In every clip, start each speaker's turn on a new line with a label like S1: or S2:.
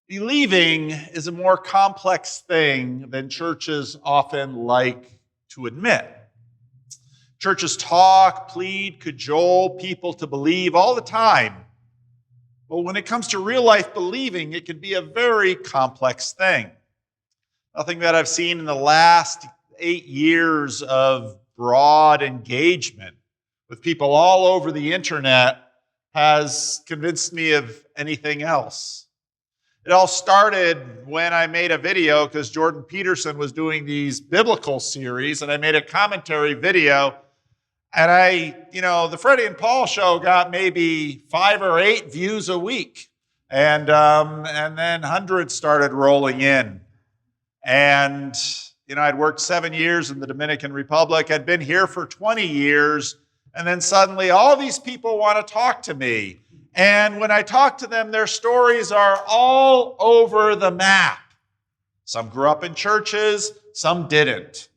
S1: Believing is a more complex thing than churches often like to admit. Churches talk, plead, cajole people to believe all the time. But when it comes to real life believing, it can be a very complex thing. Nothing that I've seen in the last 8 years of broad engagement with people all over the internet has convinced me of anything else. It all started when I made a video because Jordan Peterson was doing these biblical series, and I made a commentary video. And the Freddie and Paul show got maybe 5 or 8 views a week. And then hundreds started rolling in. And, I'd worked 7 years in the Dominican Republic. I'd been here for 20 years. And then suddenly all these people want to talk to me. And when I talk to them, their stories are all over the map. Some grew up in churches, some didn't.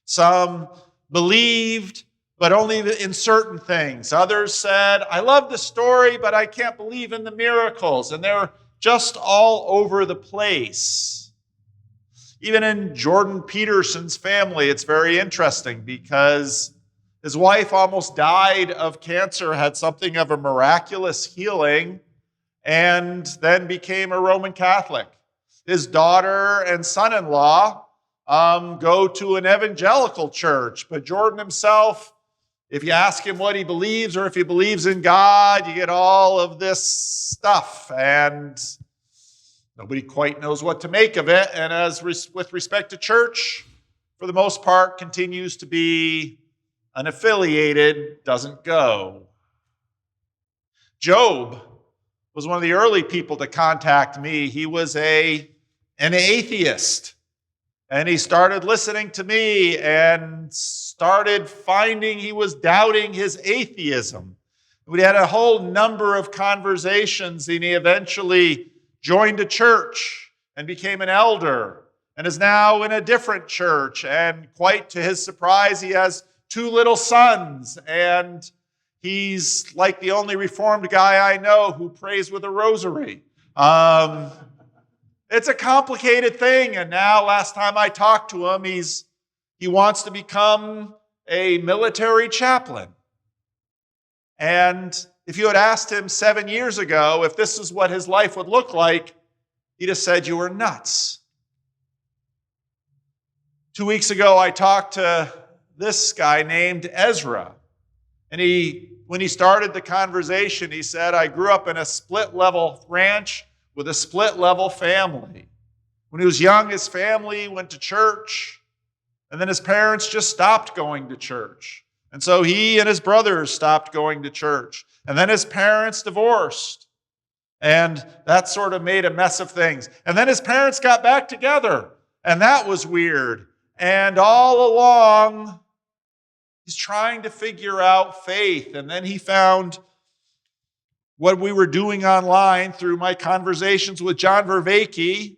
S1: Some believed, but only in certain things. Others said, I love the story, but I can't believe in the miracles. And they're just all over the place. Even in Jordan Peterson's family, it's very interesting because his wife almost died of cancer, had something of a miraculous healing, and then became a Roman Catholic. His daughter and son-in-law go to an evangelical church, but Jordan himself, if you ask him what he believes or if he believes in God, you get all of this stuff, and nobody quite knows what to make of it. And with respect to church, for the most part, continues to be unaffiliated, doesn't go. Job was one of the early people to contact me. He was an atheist. And he started listening to me and started finding he was doubting his atheism. We had a whole number of conversations, and he eventually joined a church and became an elder and is now in a different church. And quite to his surprise, he has 2 little sons, and he's like the only Reformed guy I know who prays with a rosary. It's a complicated thing, and now last time I talked to him, he wants to become a military chaplain. And if you had asked him 7 years ago if this is what his life would look like, he'd have said you were nuts. 2 weeks ago, I talked to this guy named Ezra. And when he started the conversation, he said, I grew up in a split-level ranch with a split-level family. When he was young, his family went to church, and then his parents just stopped going to church. And so he and his brothers stopped going to church. And then his parents divorced. And that sort of made a mess of things. And then his parents got back together, and that was weird. And all along, he's trying to figure out faith. And then he found what we were doing online through my conversations with John Vervaeke.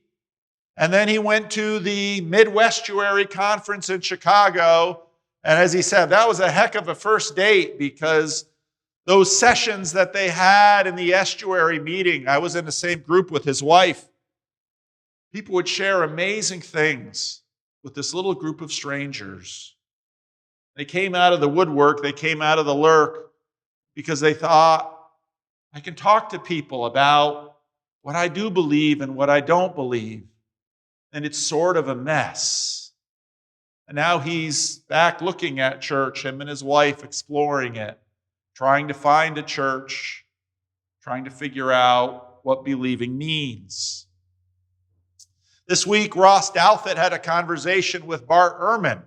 S1: And then he went to the Midwestuary Conference in Chicago. And as he said, that was a heck of a first date because those sessions that they had in the estuary meeting, I was in the same group with his wife. People would share amazing things with this little group of strangers. They came out of the woodwork, they came out of the lurk because they thought, I can talk to people about what I do believe and what I don't believe. And it's sort of a mess. And now he's back looking at church, him and his wife exploring it, trying to find a church, trying to figure out what believing means. This week, Ross Douthat had a conversation with Bart Ehrman.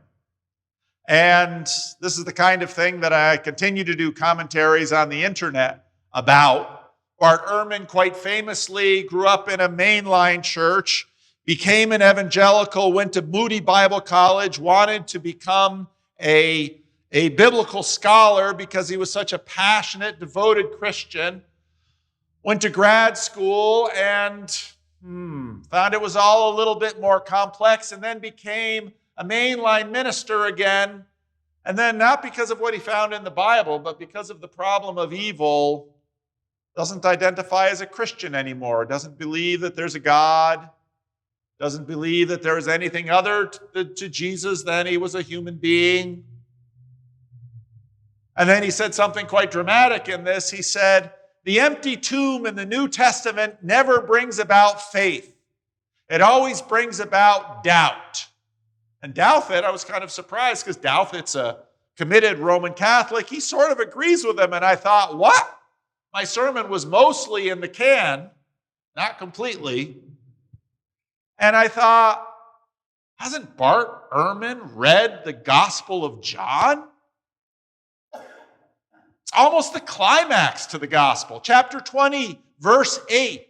S1: And this is the kind of thing that I continue to do commentaries on the internet about. Bart Ehrman, quite famously, grew up in a mainline church, became an evangelical, went to Moody Bible College, wanted to become a biblical scholar because he was such a passionate, devoted Christian, went to grad school and found it was all a little bit more complex, and then became a mainline minister again. And then not because of what he found in the Bible, but because of the problem of evil, doesn't identify as a Christian anymore, doesn't believe that there's a God, doesn't believe that there is anything other to Jesus than he was a human being. And then he said something quite dramatic in this. He said, the empty tomb in the New Testament never brings about faith. It always brings about doubt. And Douthat, I was kind of surprised because Douthat's a committed Roman Catholic. He sort of agrees with him. And I thought, what? My sermon was mostly in the can, not completely. And I thought, hasn't Bart Ehrman read the Gospel of John? It's almost the climax to the Gospel. Chapter 20, verse 8.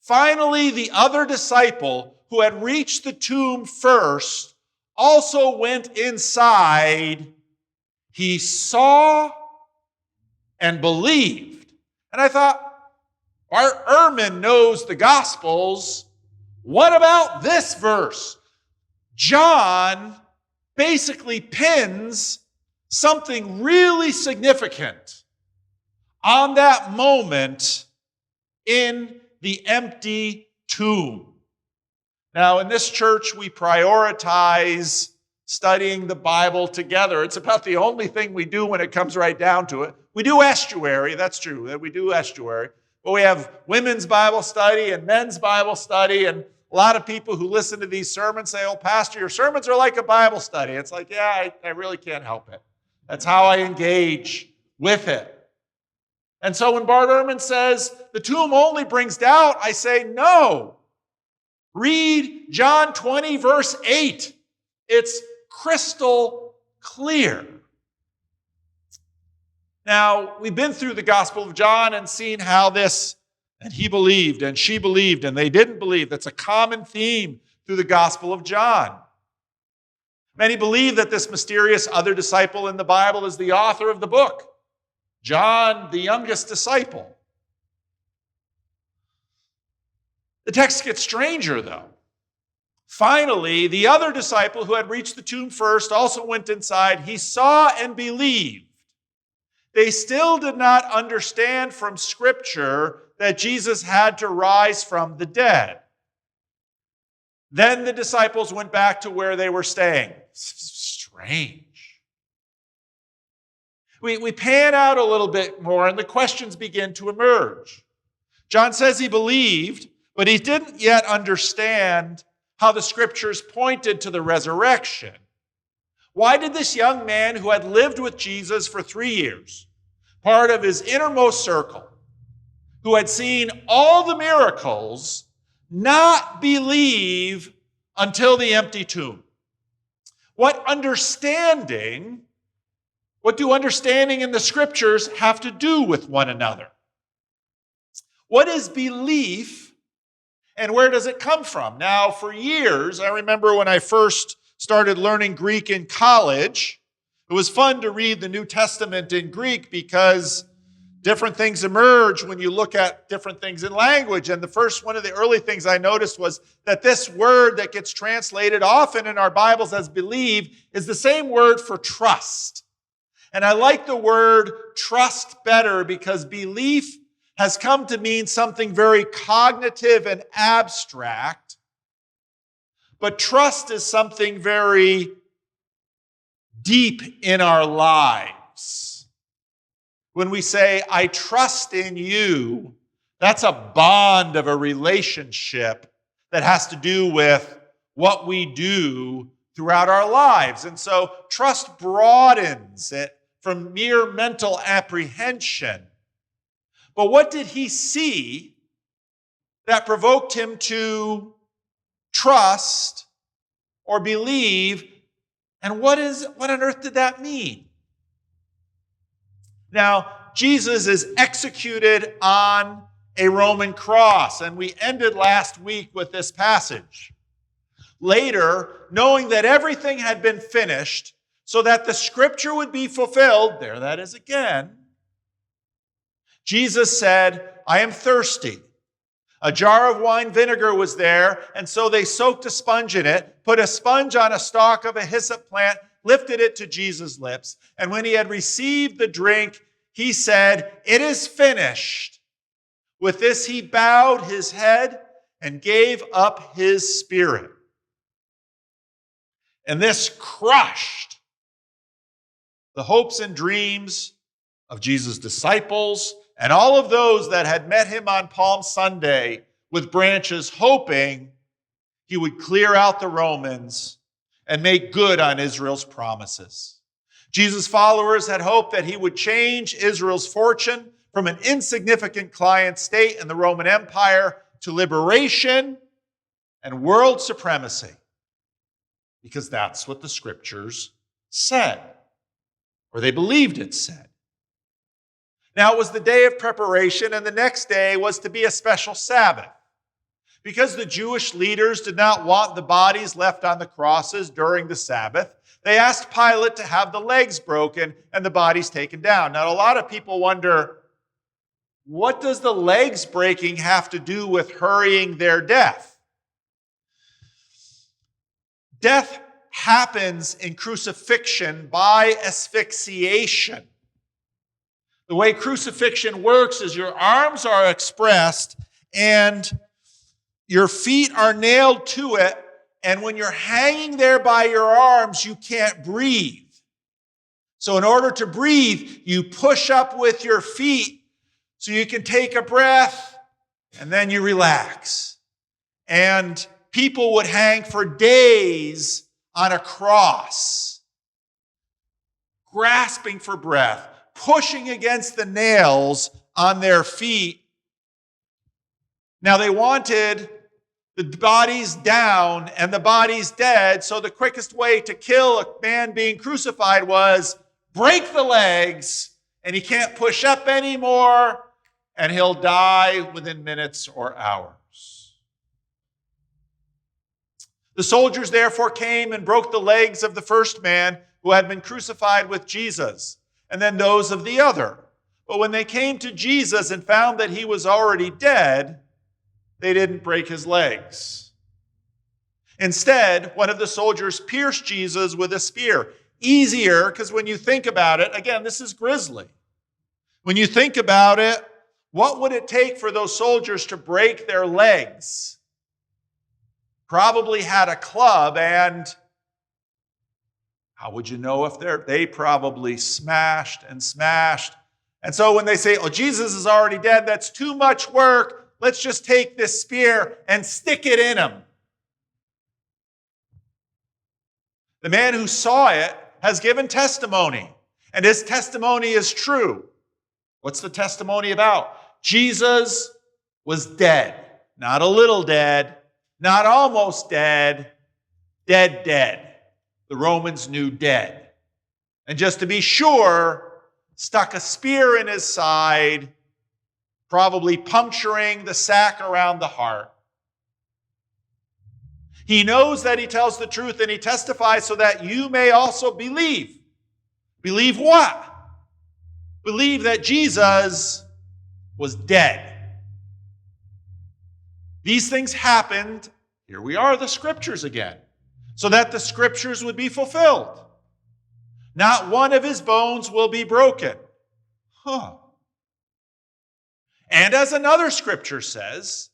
S1: Finally, the other disciple who had reached the tomb first also went inside. He saw and believed. And I thought, Bart Ehrman knows the Gospels. What about this verse? John basically pins something really significant on that moment in the empty tomb. Now, in this church, we prioritize studying the Bible together. It's about the only thing we do when it comes right down to it. We do estuary, that's true, we do estuary. But we have women's Bible study and men's Bible study, and a lot of people who listen to these sermons say, oh, Pastor, your sermons are like a Bible study. It's like, yeah, I really can't help it. That's how I engage with it. And so when Bart Ehrman says the tomb only brings doubt, I say, no. Read John 20, verse 8. It's crystal clear. Now, we've been through the Gospel of John and seen how this, and he believed, and she believed, and they didn't believe. That's a common theme through the Gospel of John. Many believe that this mysterious other disciple in the Bible is the author of the book, John, the youngest disciple. The text gets stranger, though. Finally, the other disciple who had reached the tomb first also went inside. He saw and believed. They still did not understand from Scripture that Jesus had to rise from the dead. Then the disciples went back to where they were staying. Strange. We pan out a little bit more and the questions begin to emerge. John says he believed, but he didn't yet understand how the Scriptures pointed to the resurrection. Why did this young man who had lived with Jesus for 3 years, part of his innermost circle, who had seen all the miracles, not believe until the empty tomb? What do understanding in the Scriptures have to do with one another? What is belief and where does it come from? Now, for years, I remember when I first started learning Greek in college, it was fun to read the New Testament in Greek because different things emerge when you look at different things in language. And one of the early things I noticed was that this word that gets translated often in our Bibles as believe is the same word for trust. And I like the word trust better because belief has come to mean something very cognitive and abstract. But trust is something very deep in our lives. When we say, I trust in you, that's a bond of a relationship that has to do with what we do throughout our lives. And so trust broadens it from mere mental apprehension. But what did he see that provoked him to trust or believe? And what on earth did that mean? Now, Jesus is executed on a Roman cross, and we ended last week with this passage. Later, knowing that everything had been finished, so that the Scripture would be fulfilled, there that is again, Jesus said, I am thirsty. A jar of wine vinegar was there, and so they soaked a sponge in it, put a sponge on a stalk of a hyssop plant, lifted it to Jesus' lips, and when he had received the drink, he said, it is finished. With this, he bowed his head and gave up his spirit. And this crushed the hopes and dreams of Jesus' disciples and all of those that had met him on Palm Sunday with branches, hoping he would clear out the Romans and make good on Israel's promises. Jesus' followers had hoped that he would change Israel's fortune from an insignificant client state in the Roman Empire to liberation and world supremacy, because that's what the scriptures said, or they believed it said. Now, it was the day of preparation, and the next day was to be a special Sabbath. Because the Jewish leaders did not want the bodies left on the crosses during the Sabbath, they asked Pilate to have the legs broken and the bodies taken down. Now, a lot of people wonder, what does the legs breaking have to do with hurrying their death? Death happens in crucifixion by asphyxiation. The way crucifixion works is your arms are expressed and your feet are nailed to it, and when you're hanging there by your arms, you can't breathe. So in order to breathe, you push up with your feet so you can take a breath, and then you relax. And people would hang for days on a cross, grasping for breath, pushing against the nails on their feet. Now, they wanted the bodies down and the bodies dead, so the quickest way to kill a man being crucified was break the legs, and he can't push up anymore, and he'll die within minutes or hours. The soldiers therefore came and broke the legs of the first man who had been crucified with Jesus, and then those of the other. But when they came to Jesus and found that he was already dead, they didn't break his legs. Instead, one of the soldiers pierced Jesus with a spear. Easier, because when you think about it, again, this is grisly. When you think about it, what would it take for those soldiers to break their legs? Probably had a club, and how would you know if they probably smashed and smashed? And so when they say, oh, Jesus is already dead, that's too much work. Let's just take this spear and stick it in him. The man who saw it has given testimony, and his testimony is true. What's the testimony about? Jesus was dead. Not a little dead, not almost dead, dead, dead. The Romans knew dead. And just to be sure, stuck a spear in his side, probably puncturing the sac around the heart. He knows that he tells the truth, and he testifies so that you may also believe. Believe what? Believe that Jesus was dead. These things happened, here we are, the scriptures again, so that the scriptures would be fulfilled. Not one of his bones will be broken. And as another scripture says,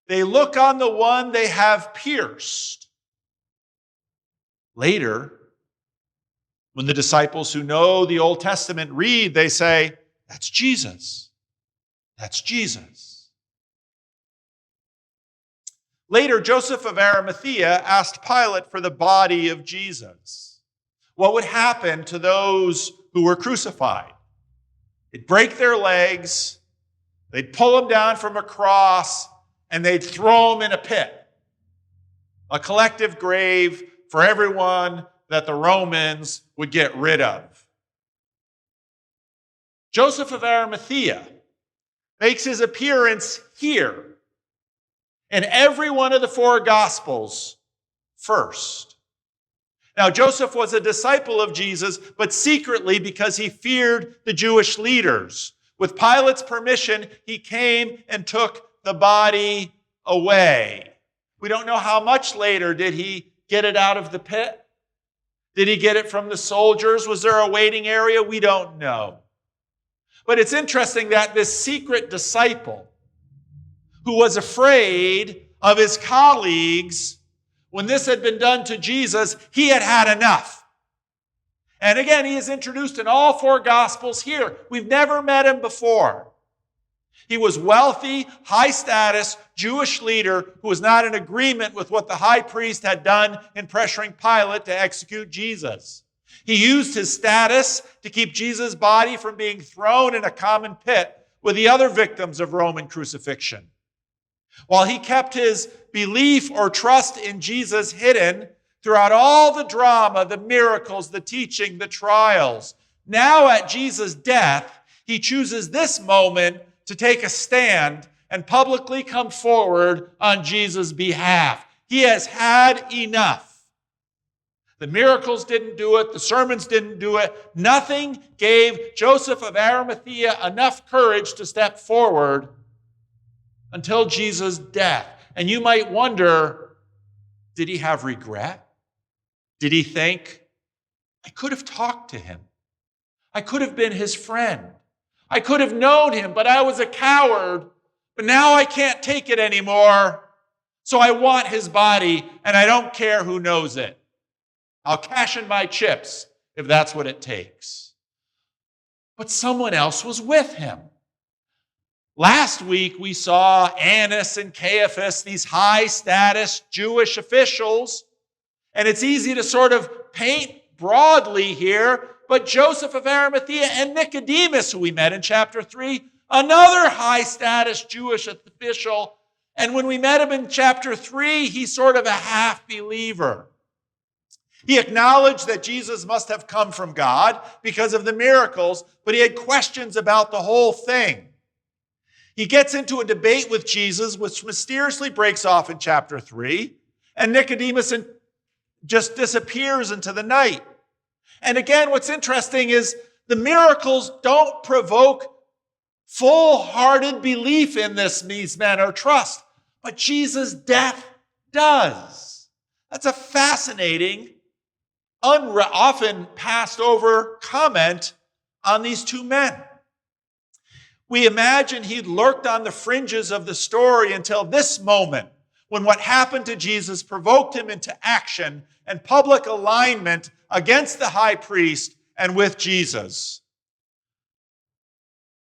S1: they look on the one they have pierced. Later, when the disciples who know the Old Testament read, they say, that's Jesus. That's Jesus. Later, Joseph of Arimathea asked Pilate for the body of Jesus. What would happen to those who were crucified? They'd break their legs, they'd pull them down from a cross, and they'd throw them in a pit, a collective grave for everyone that the Romans would get rid of. Joseph of Arimathea makes his appearance here in every one of the four Gospels first. Now, Joseph was a disciple of Jesus, but secretly because he feared the Jewish leaders. With Pilate's permission, he came and took the body away. We don't know how much later did he get it out of the pit. Did he get it from the soldiers? Was there a waiting area? We don't know. But it's interesting that this secret disciple who was afraid of his colleagues. When this had been done to Jesus, he had had enough. And again, he is introduced in all four Gospels here. We've never met him before. He was wealthy, high-status Jewish leader who was not in agreement with what the high priest had done in pressuring Pilate to execute Jesus. He used his status to keep Jesus' body from being thrown in a common pit with the other victims of Roman crucifixion. While he kept his belief or trust in Jesus hidden throughout all the drama, the miracles, the teaching, the trials, now at Jesus' death, he chooses this moment to take a stand and publicly come forward on Jesus' behalf. He has had enough. The miracles didn't do it. The sermons didn't do it. Nothing gave Joseph of Arimathea enough courage to step forward until Jesus' death. And you might wonder, did he have regret? Did he think, I could have talked to him. I could have been his friend. I could have known him, but I was a coward. But now I can't take it anymore. So I want his body, and I don't care who knows it. I'll cash in my chips if that's what it takes. But someone else was with him. Last week we saw Annas and Caiaphas, these high-status Jewish officials. And it's easy to sort of paint broadly here, but Joseph of Arimathea and Nicodemus, who we met in chapter 3, another high-status Jewish official. And when we met him in chapter 3, he's sort of a half-believer. He acknowledged that Jesus must have come from God because of the miracles, but he had questions about the whole thing. He gets into a debate with Jesus, which mysteriously breaks off in chapter 3, and Nicodemus just disappears into the night. And again, what's interesting is the miracles don't provoke full-hearted belief in these men or trust, but Jesus' death does. That's a fascinating, often passed over comment on these two men. We imagine he'd lurked on the fringes of the story until this moment, when what happened to Jesus provoked him into action and public alignment against the high priest and with Jesus.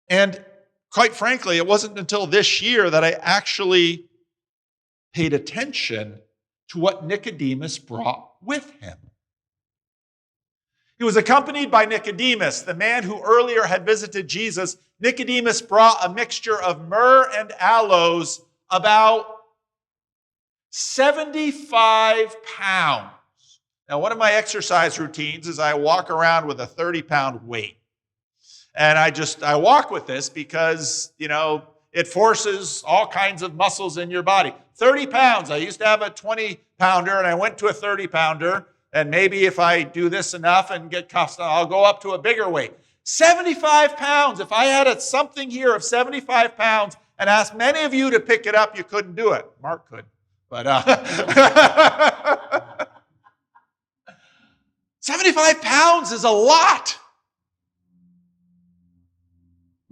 S1: And quite frankly, it wasn't until this year that I actually paid attention to what Nicodemus brought with him. He was accompanied by Nicodemus, the man who earlier had visited Jesus. Nicodemus brought a mixture of myrrh and aloes, about 75 pounds. Now, one of my exercise routines is I walk around with a 30-pound weight. And I walk with this because, it forces all kinds of muscles in your body. 30 pounds. I used to have a 20-pounder, and I went to a 30-pounder. And maybe if I do this enough and get cuffed, I'll go up to a bigger weight. 75 pounds. If I had something here of 75 pounds and asked many of you to pick it up, you couldn't do it. Mark could. But 75 pounds is a lot.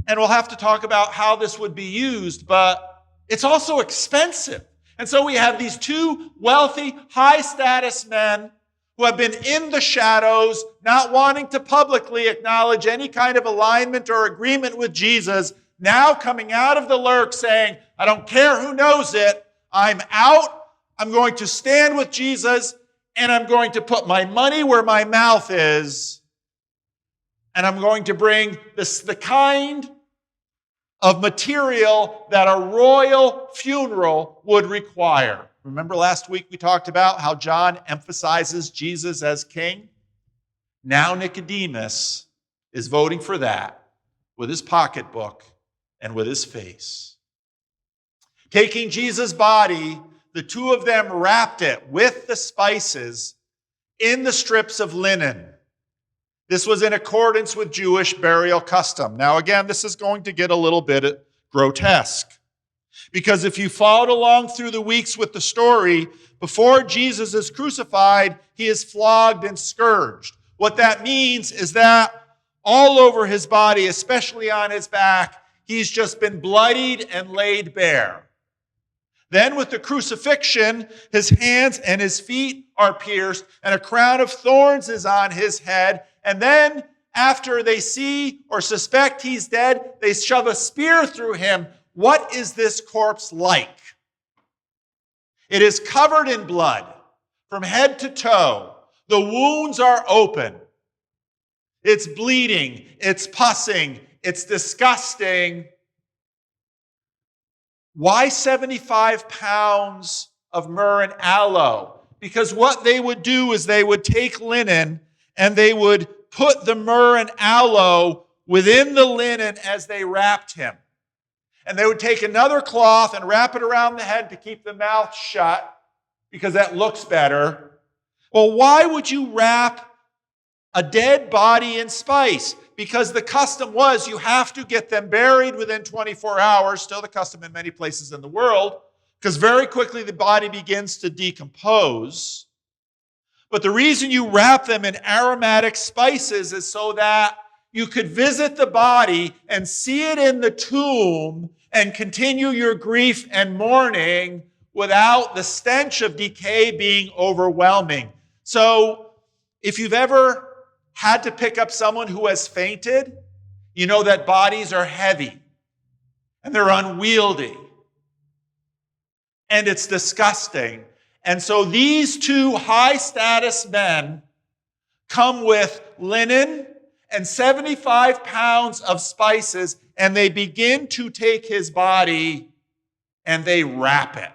S1: And we'll have to talk about how this would be used, but it's also expensive. And so we have these two wealthy, high-status men who have been in the shadows, not wanting to publicly acknowledge any kind of alignment or agreement with Jesus, now coming out of the lurk saying, I don't care who knows it, I'm out, I'm going to stand with Jesus, and I'm going to put my money where my mouth is, and I'm going to bring the kind of material that a royal funeral would require. Remember last week we talked about how John emphasizes Jesus as king? Now Nicodemus is voting for that with his pocketbook and with his face. Taking Jesus' body, the two of them wrapped it with the spices in the strips of linen. This was in accordance with Jewish burial custom. Now again, this is going to get a little bit grotesque. Because if you followed along through the weeks with the story, before Jesus is crucified, he is flogged and scourged. What that means is that all over his body, especially on his back, he's just been bloodied and laid bare. Then with the crucifixion, his hands and his feet are pierced, and a crown of thorns is on his head. And then, after they see or suspect he's dead, they shove a spear through him. What is this corpse like? It is covered in blood from head to toe. The wounds are open. It's bleeding. It's pussing. It's disgusting. Why 75 pounds of myrrh and aloe? Because what they would do is they would take linen and they would put the myrrh and aloe within the linen as they wrapped him. And they would take another cloth and wrap it around the head to keep the mouth shut because that looks better. Well, why would you wrap a dead body in spice? Because the custom was you have to get them buried within 24 hours, still the custom in many places in the world, because very quickly the body begins to decompose. But the reason you wrap them in aromatic spices is so that you could visit the body and see it in the tomb and continue your grief and mourning without the stench of decay being overwhelming. So if you've ever had to pick up someone who has fainted, you know that bodies are heavy and they're unwieldy and it's disgusting. And so these two high-status men come with linen and 75 pounds of spices, and they begin to take his body and they wrap it.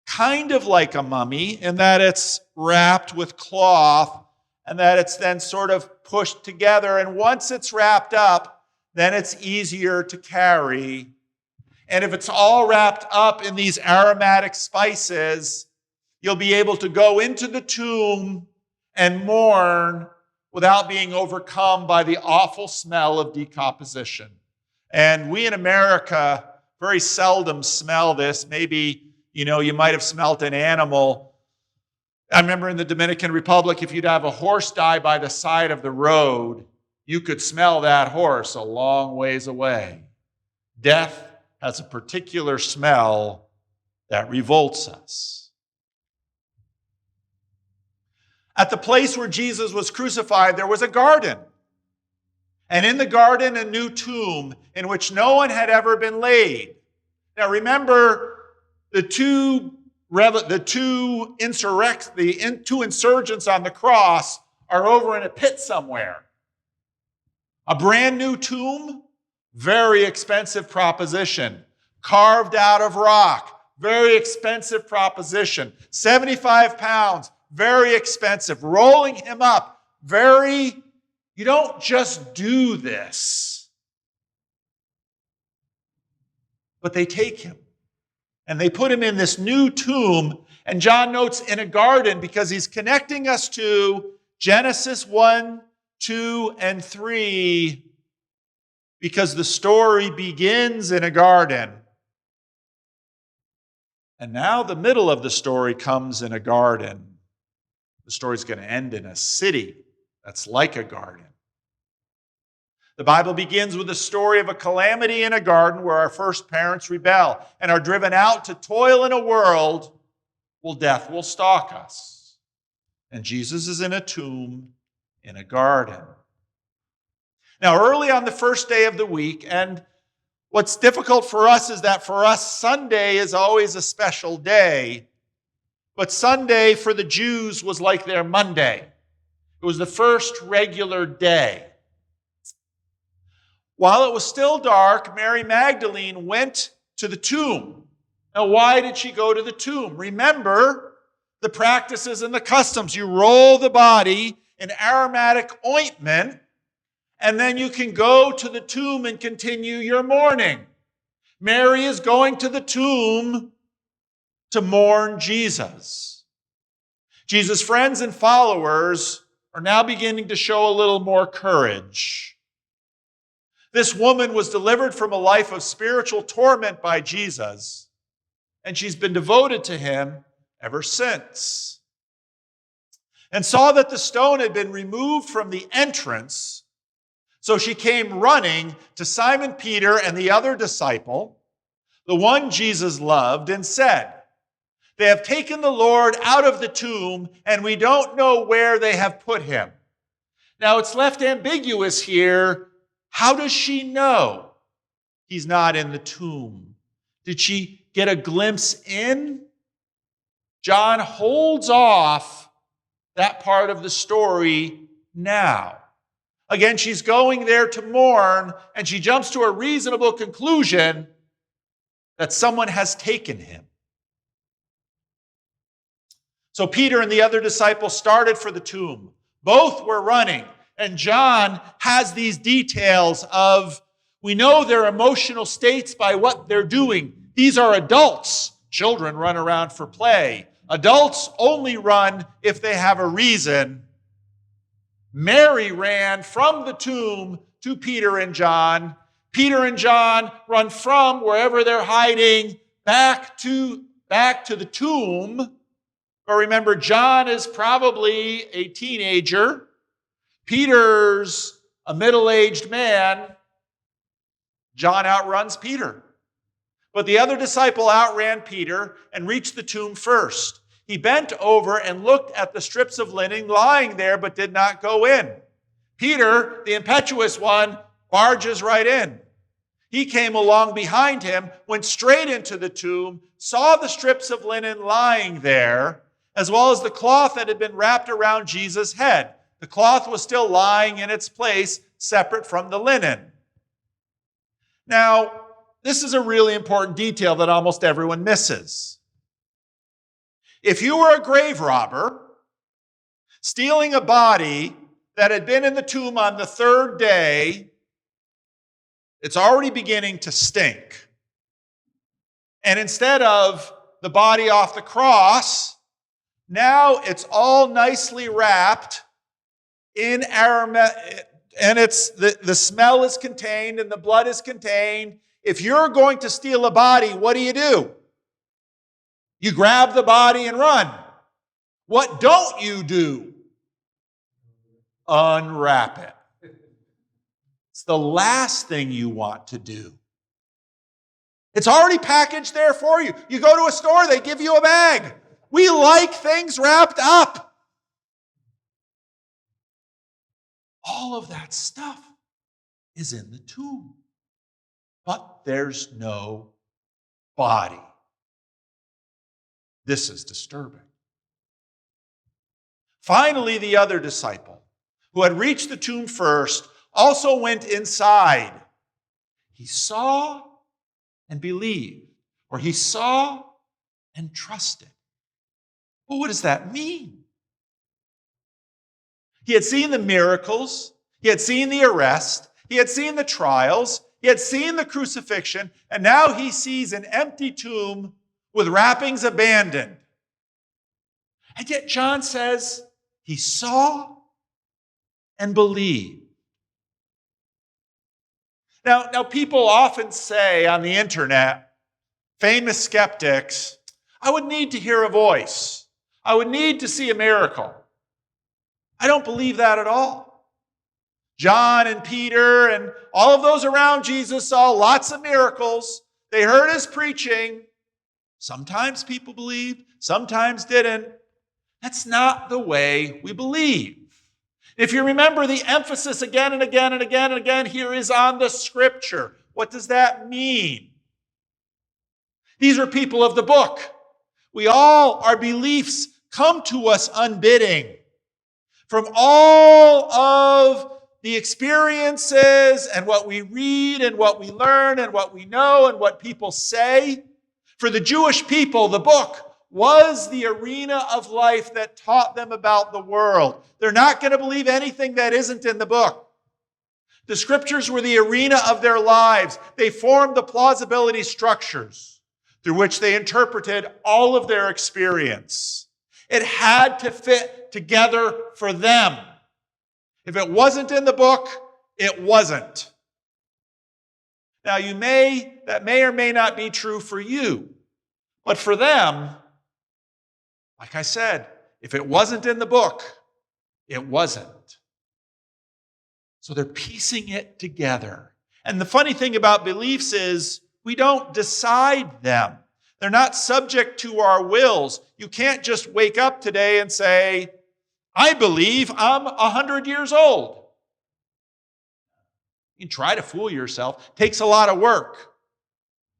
S1: Kind of like a mummy in that it's wrapped with cloth and that it's then sort of pushed together. And once it's wrapped up, then it's easier to carry. And if it's all wrapped up in these aromatic spices, you'll be able to go into the tomb and mourn without being overcome by the awful smell of decomposition. And we in America very seldom smell this. Maybe, you might have smelt an animal. I remember in the Dominican Republic, if you'd have a horse die by the side of the road, you could smell that horse a long ways away. Death has a particular smell that revolts us. At the place where Jesus was crucified, there was a garden. And in the garden, a new tomb in which no one had ever been laid. Now remember, the two insurgents on the cross are over in a pit somewhere. A brand new tomb, very expensive proposition. Carved out of rock, very expensive proposition. 75 pounds, very expensive. Rolling him up, you don't just do this. But they take him and they put him in this new tomb. And John notes in a garden because he's connecting us to Genesis 1, 2, and 3 because the story begins in a garden. And now the middle of the story comes in a garden. The story's going to end in a city that's like a garden. The Bible begins with the story of a calamity in a garden where our first parents rebel and are driven out to toil in a world where death will stalk us. And Jesus is in a tomb in a garden. Now, early on the first day of the week, and what's difficult for us is that for us, Sunday is always a special day. But Sunday for the Jews was like their Monday. It was the first regular day. While it was still dark, Mary Magdalene went to the tomb. Now, why did she go to the tomb? Remember the practices and the customs. You roll the body in aromatic ointment, and then you can go to the tomb and continue your mourning. Mary is going to the tomb to mourn Jesus. Jesus' friends and followers are now beginning to show a little more courage. This woman was delivered from a life of spiritual torment by Jesus, and she's been devoted to him ever since. And saw that the stone had been removed from the entrance, so she came running to Simon Peter and the other disciple, the one Jesus loved, and said, "They have taken the Lord out of the tomb, and we don't know where they have put him." Now, it's left ambiguous here. How does she know he's not in the tomb? Did she get a glimpse in? John holds off that part of the story now. Again, she's going there to mourn, and she jumps to a reasonable conclusion that someone has taken him. So Peter and the other disciple started for the tomb. Both were running, and John has these details of, we know their emotional states by what they're doing. These are adults. Children run around for play. Adults only run if they have a reason. Mary ran from the tomb to Peter and John. Peter and John run from wherever they're hiding back to the tomb. But remember, John is probably a teenager. Peter's a middle-aged man. John outruns Peter. But the other disciple outran Peter and reached the tomb first. He bent over and looked at the strips of linen lying there, but did not go in. Peter, the impetuous one, barges right in. He came along behind him, went straight into the tomb, saw the strips of linen lying there, as well as the cloth that had been wrapped around Jesus' head. The cloth was still lying in its place, separate from the linen. Now, this is a really important detail that almost everyone misses. If you were a grave robber, stealing a body that had been in the tomb on the third day, it's already beginning to stink. And instead of the body off the cross, now it's all nicely wrapped in Ehrman, and the smell is contained and the blood is contained. If you're going to steal a body, what do? You grab the body and run. What don't you do? Unwrap it. It's the last thing you want to do. It's already packaged there for you. You go to a store, they give you a bag. We like things wrapped up. All of that stuff is in the tomb. But there's no body. This is disturbing. Finally, the other disciple, who had reached the tomb first, also went inside. He saw and believed, or he saw and trusted. Well, what does that mean? He had seen the miracles, he had seen the arrest, he had seen the trials, he had seen the crucifixion, and now he sees an empty tomb with wrappings abandoned. And yet John says he saw and believed. Now people often say on the internet, famous skeptics, I would need to hear a voice. I would need to see a miracle. I don't believe that at all. John and Peter and all of those around Jesus saw lots of miracles. They heard his preaching. Sometimes people believed, sometimes didn't. That's not the way we believe. If you remember, the emphasis again and again and again and again here is on the Scripture. What does that mean? These are people of the book. Our beliefs come to us unbidding. From all of the experiences and what we read and what we learn and what we know and what people say. For the Jewish people, the book was the arena of life that taught them about the world. They're not going to believe anything that isn't in the book. The Scriptures were the arena of their lives. They formed the plausibility structures through which they interpreted all of their experience. It had to fit together for them. If it wasn't in the book, it wasn't. Now, that may or may not be true for you, but for them, like I said, if it wasn't in the book, it wasn't. So they're piecing it together. And the funny thing about beliefs is We don't decide them. They're not subject to our wills. You can't just wake up today and say, I believe I'm 100 years old. You can try to fool yourself. It takes a lot of work.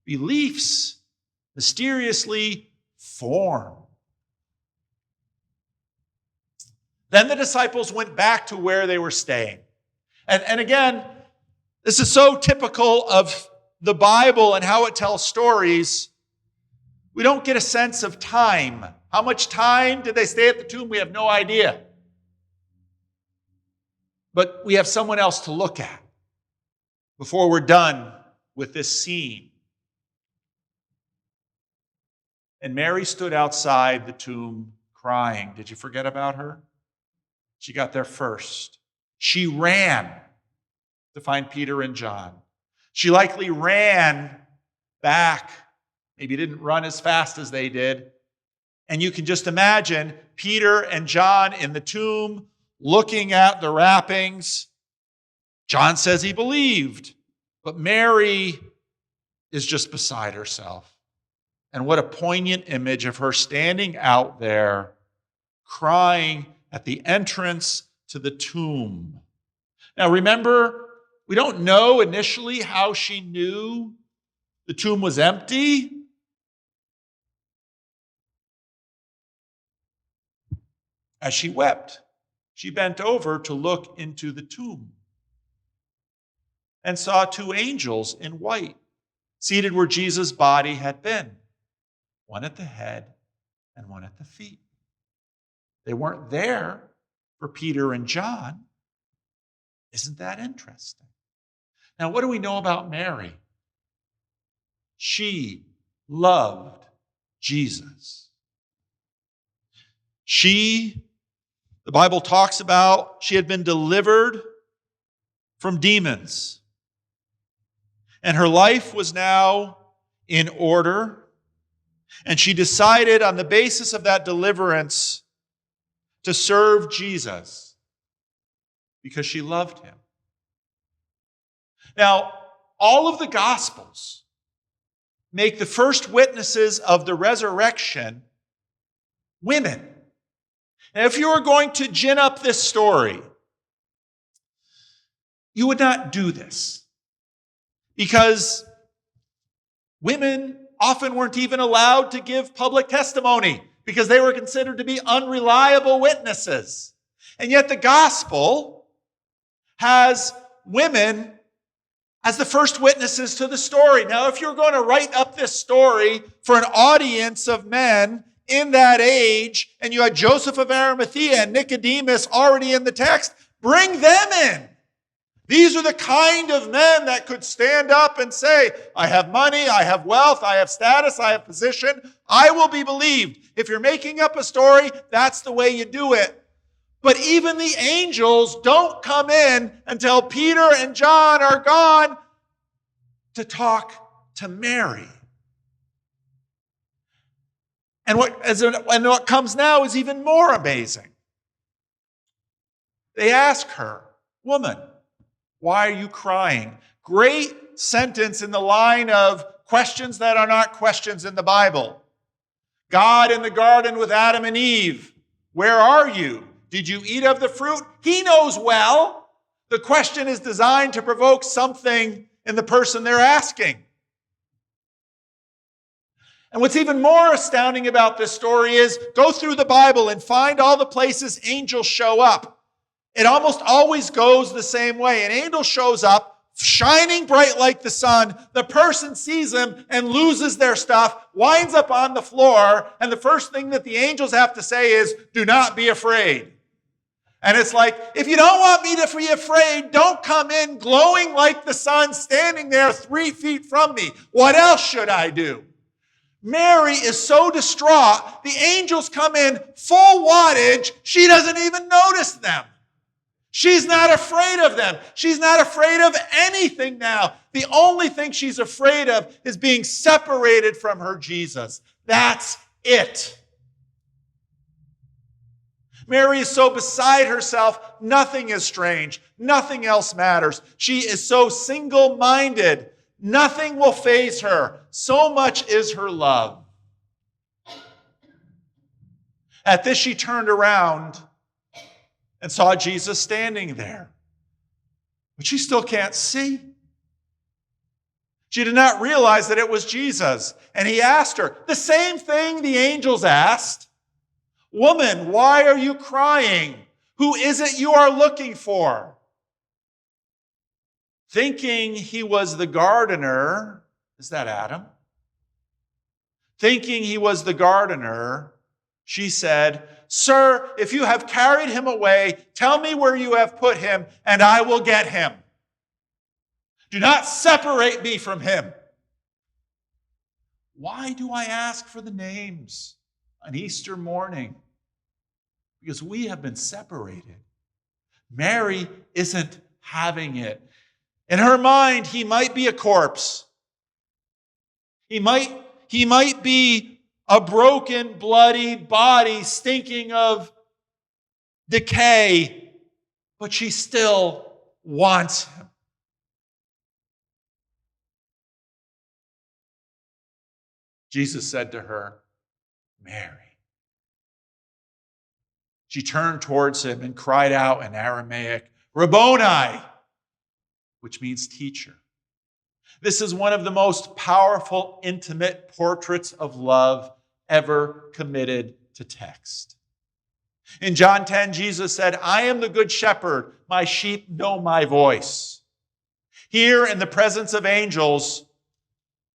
S1: Beliefs mysteriously form. Then the disciples went back to where they were staying. And again, this is so typical of the Bible and how it tells stories. We don't get a sense of time. How much time did they stay at the tomb? We have no idea. But we have someone else to look at before we're done with this scene. And Mary stood outside the tomb crying. Did you forget about her? She got there first. She ran to find Peter and John. She likely ran back. Maybe didn't run as fast as they did. And you can just imagine Peter and John in the tomb looking at the wrappings. John says he believed, but Mary is just beside herself. And what a poignant image of her standing out there, crying at the entrance to the tomb. Now remember, we don't know initially how she knew the tomb was empty. As she wept, she bent over to look into the tomb and saw two angels in white seated where Jesus' body had been, one at the head and one at the feet. They weren't there for Peter and John. Isn't that interesting? Now, what do we know about Mary? She loved Jesus. The Bible talks about she had been delivered from demons. And her life was now in order. And she decided on the basis of that deliverance to serve Jesus because she loved him. Now, all of the Gospels make the first witnesses of the resurrection women. And if you were going to gin up this story, you would not do this because women often weren't even allowed to give public testimony because they were considered to be unreliable witnesses. And yet the gospel has women as the first witnesses to the story. Now, if you're going to write up this story for an audience of men in that age, and you had Joseph of Arimathea and Nicodemus already in the text, bring them in. These are the kind of men that could stand up and say, I have money, I have wealth, I have status, I have position, I will be believed. If you're making up a story, that's the way you do it. But even the angels don't come in until Peter and John are gone to talk to Mary. And what comes now is even more amazing. They ask her, woman, why are you crying? Great sentence in the line of questions that are not questions in the Bible. God in the garden with Adam and Eve, where are you? Did you eat of the fruit? He knows well. The question is designed to provoke something in the person they're asking. And what's even more astounding about this story is go through the Bible and find all the places angels show up. It almost always goes the same way. An angel shows up, shining bright like the sun. The person sees him and loses their stuff, winds up on the floor, and the first thing that the angels have to say is, do not be afraid. And it's like, if you don't want me to be afraid, don't come in glowing like the sun, standing there 3 feet from me. What else should I do? Mary is so distraught, the angels come in full wattage, she doesn't even notice them. She's not afraid of them. She's not afraid of anything now. The only thing she's afraid of is being separated from her Jesus. That's it. Mary is so beside herself, nothing is strange. Nothing else matters. She is so single-minded. Nothing will faze her. So much is her love. At this, she turned around and saw Jesus standing there. But she still can't see. She did not realize that it was Jesus. And he asked her the same thing the angels asked. Woman, why are you crying? Who is it you are looking for? Thinking he was the gardener, is that Adam? Thinking he was the gardener, she said, Sir, if you have carried him away, tell me where you have put him, and I will get him. Do not separate me from him. Why do I ask for the names on Easter morning? Because we have been separated. Mary isn't having it. In her mind, he might be a corpse. He might be a broken, bloody body stinking of decay, but she still wants him. Jesus said to her, Mary. She turned towards him and cried out in Aramaic, Rabboni, which means teacher. This is one of the most powerful, intimate portraits of love ever committed to text. In John 10, Jesus said, I am the good shepherd. My sheep know my voice. Here in the presence of angels,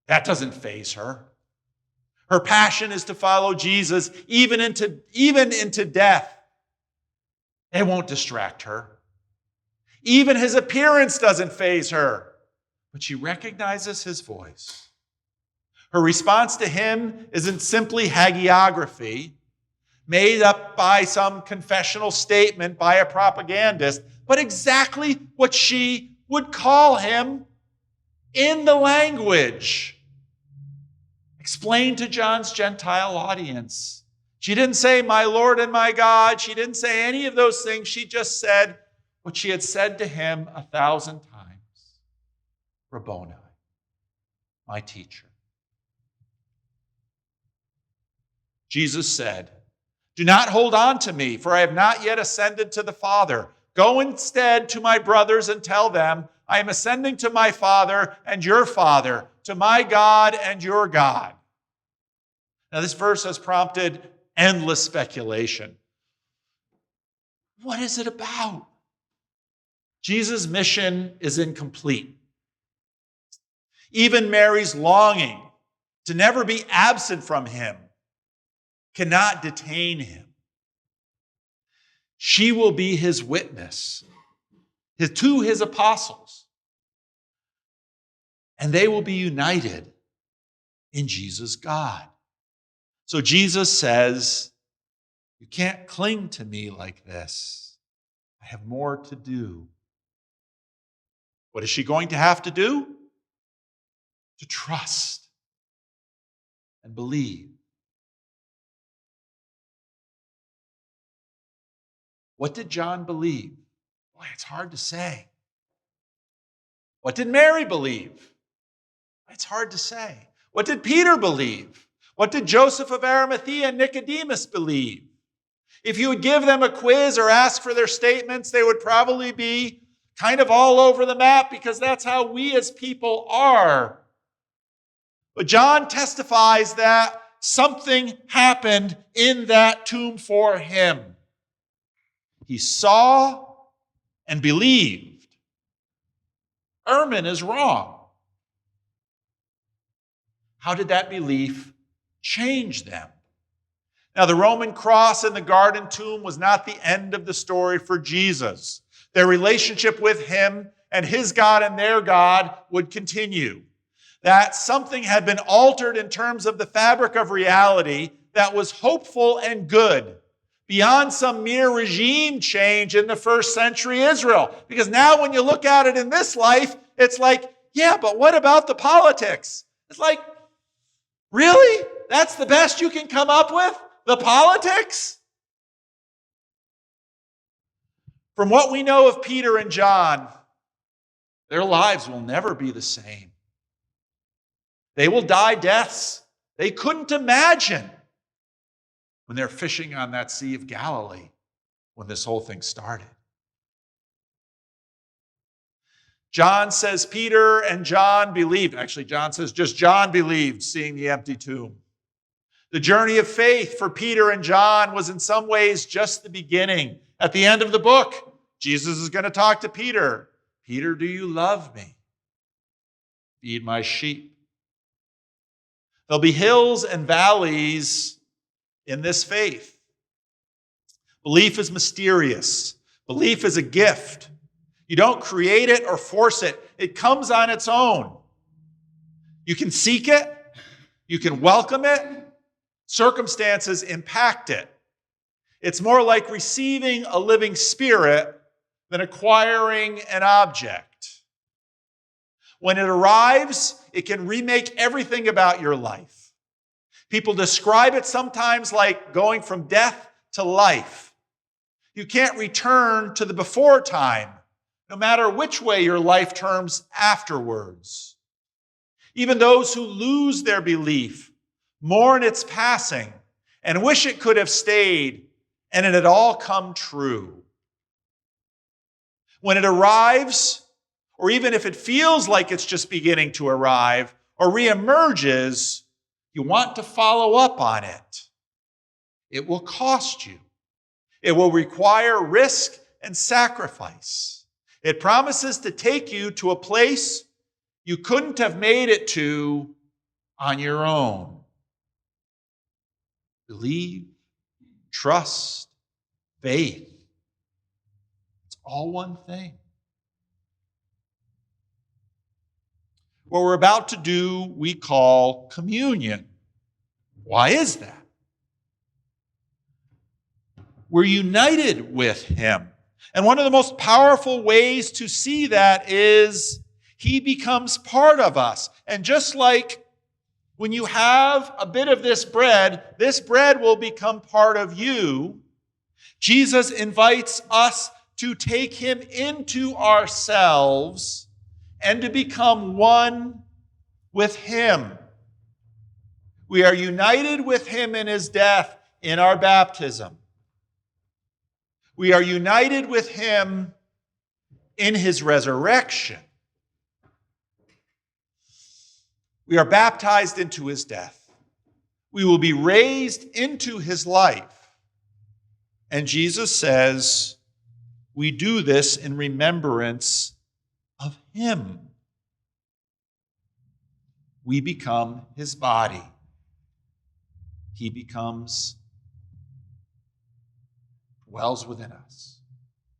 S1: that doesn't faze her. Her passion is to follow Jesus even into death. It won't distract her. Even his appearance doesn't faze her, but she recognizes his voice. Her response to him isn't simply hagiography made up by some confessional statement by a propagandist, but exactly what she would call him in the language explained to John's Gentile audience. She didn't say, my Lord and my God. She didn't say any of those things. She just said what she had said to him 1,000 times. Rabboni, my teacher. Jesus said, do not hold on to me, for I have not yet ascended to the Father. Go instead to my brothers and tell them, I am ascending to my Father and your Father, to my God and your God. Now, this verse has prompted endless speculation. What is it about? Jesus' mission is incomplete. Even Mary's longing to never be absent from him cannot detain him. She will be his witness to his apostles, and they will be united in Jesus God. So Jesus says, you can't cling to me like this. I have more to do. What is she going to have to do? To trust and believe. What did John believe? Boy, it's hard to say. What did Mary believe? It's hard to say. What did Peter believe? What did Joseph of Arimathea and Nicodemus believe? If you would give them a quiz or ask for their statements, they would probably be kind of all over the map because that's how we as people are. But John testifies that something happened in that tomb for him. He saw and believed. Ehrman is wrong. How did that belief change them? Now, the Roman cross and the garden tomb was not the end of the story for Jesus. Their relationship with him and his God and their God would continue. That something had been altered in terms of the fabric of reality that was hopeful and good, beyond some mere regime change in the first century Israel. Because now when you look at it in this life, it's like, yeah, but what about the politics? It's like, really? That's the best you can come up with? The politics? From what we know of Peter and John, their lives will never be the same. They will die deaths they couldn't imagine when they're fishing on that Sea of Galilee when this whole thing started. John says Peter and John believed. Actually, John says just John believed, seeing the empty tomb. The journey of faith for Peter and John was in some ways just the beginning. At the end of the book, Jesus is going to talk to Peter. Peter, do you love me? Feed my sheep. There'll be hills and valleys in this faith. Belief is mysterious. Belief is a gift. You don't create it or force it. It comes on its own. You can seek it. You can welcome it. Circumstances impact it. It's more like receiving a living spirit than acquiring an object. When it arrives, it can remake everything about your life. People describe it sometimes like going from death to life. You can't return to the before time, no matter which way your life turns afterwards. Even those who lose their belief mourn its passing and wish it could have stayed and it had all come true. When it arrives, or even if it feels like it's just beginning to arrive or reemerges, you want to follow up on it. It will cost you. It will require risk and sacrifice. It promises to take you to a place you couldn't have made it to on your own. Believe, trust, faith. It's all one thing. What we're about to do, we call communion. Why is that? We're united with him. And one of the most powerful ways to see that is he becomes part of us. And just like when you have a bit of this bread will become part of you. Jesus invites us to take him into ourselves and to become one with him. We are united with him in his death in our baptism. We are united with him in his resurrection. We are baptized into his death. We will be raised into his life. And Jesus says, we do this in remembrance of him. We become his body. He dwells within us.